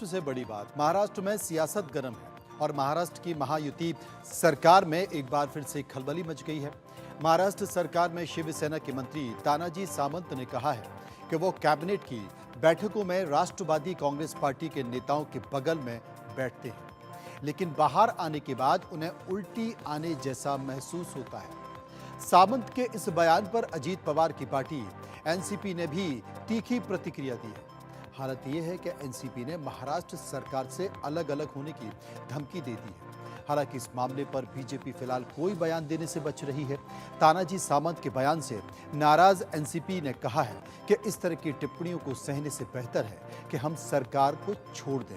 से बड़ी बात, महाराष्ट्र में सियासत गर्म है और महाराष्ट्र की महायुति सरकार में एक बार फिर से खलबली मच गई है। महाराष्ट्र सरकार में शिवसेना के मंत्री तानाजी सावंत ने कहा है कि वो कैबिनेट की बैठकों में राष्ट्रवादी कांग्रेस पार्टी के नेताओं के बगल में बैठते हैं, लेकिन बाहर आने के बाद उन्हें उल्टी आने जैसा महसूस होता है। सावंत के इस बयान पर अजीत पवार की पार्टी एनसीपी ने भी तीखी प्रतिक्रिया दी है। हालत यह है कि एनसीपी ने महाराष्ट्र सरकार से अलग अलग होने की धमकी दे दी है। हालांकि इस मामले पर बीजेपी फिलहाल कोई बयान देने से बच रही है। तानाजी सावंत के बयान से नाराज एनसीपी ने कहा है कि इस तरह की टिप्पणियों को सहने से बेहतर है कि हम सरकार को छोड़ दें।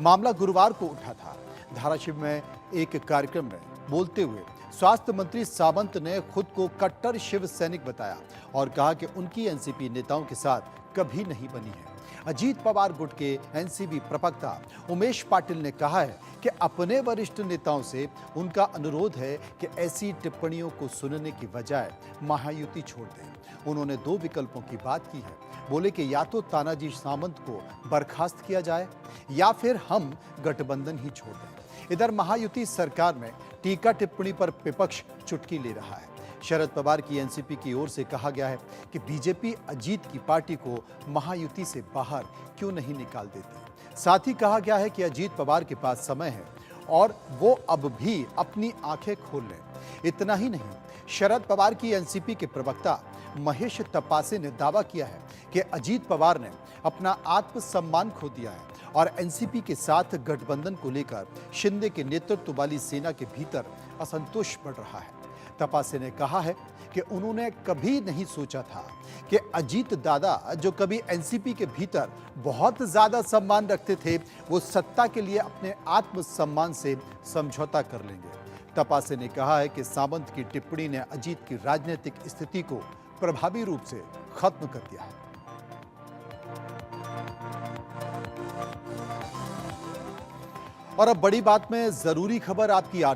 मामला गुरुवार को उठा था। धाराशिव में एक कार्यक्रम में बोलते हुए स्वास्थ्य मंत्री सावंत ने खुद को कट्टर शिव सैनिक बताया और कहा कि उनकी एनसीपी नेताओं के साथ कभी नहीं बनी है। अजीत पवार गुट के एनसीपी प्रवक्ता उमेश पाटिल ने कहा है कि अपने वरिष्ठ नेताओं से उनका अनुरोध है कि ऐसी टिप्पणियों को सुनने की बजाय महायुति छोड़ दें। उन्होंने दो विकल्पों की बात की है। बोले कि या तो तानाजी सावंत को बर्खास्त किया जाए या फिर हम गठबंधन ही छोड़ दें। इधर महायुति सरकार में टीका टिप्पणी पर विपक्ष चुटकी ले रहा है। शरद पवार की एनसीपी की ओर से कहा गया है कि बीजेपी अजीत की पार्टी को महायुति से बाहर क्यों नहीं निकाल देती। साथ ही कहा गया है कि अजीत पवार के पास समय है और वो अब भी अपनी आंखें खोल लें। इतना ही नहीं, शरद पवार की एनसीपी के प्रवक्ता महेश तपासे ने दावा किया है कि अजीत पवार ने अपना आत्मसम्मान खो दिया है और एनसीपी के साथ गठबंधन को लेकर शिंदे के नेतृत्व वाली सेना के भीतर असंतोष बढ़ रहा है। तपासे ने कहा है कि उन्होंने कभी नहीं सोचा था कि अजीत दादा, जो कभी एनसीपी के भीतर बहुत ज्यादा सम्मान रखते थे, वो सत्ता के लिए अपने आत्मसम्मान से समझौता कर लेंगे। तपासे ने कहा है कि सावंत की टिप्पणी ने अजीत की राजनीतिक स्थिति को प्रभावी रूप से खत्म कर दिया है। और अब बड़ी बात में जरूरी खबर आपकी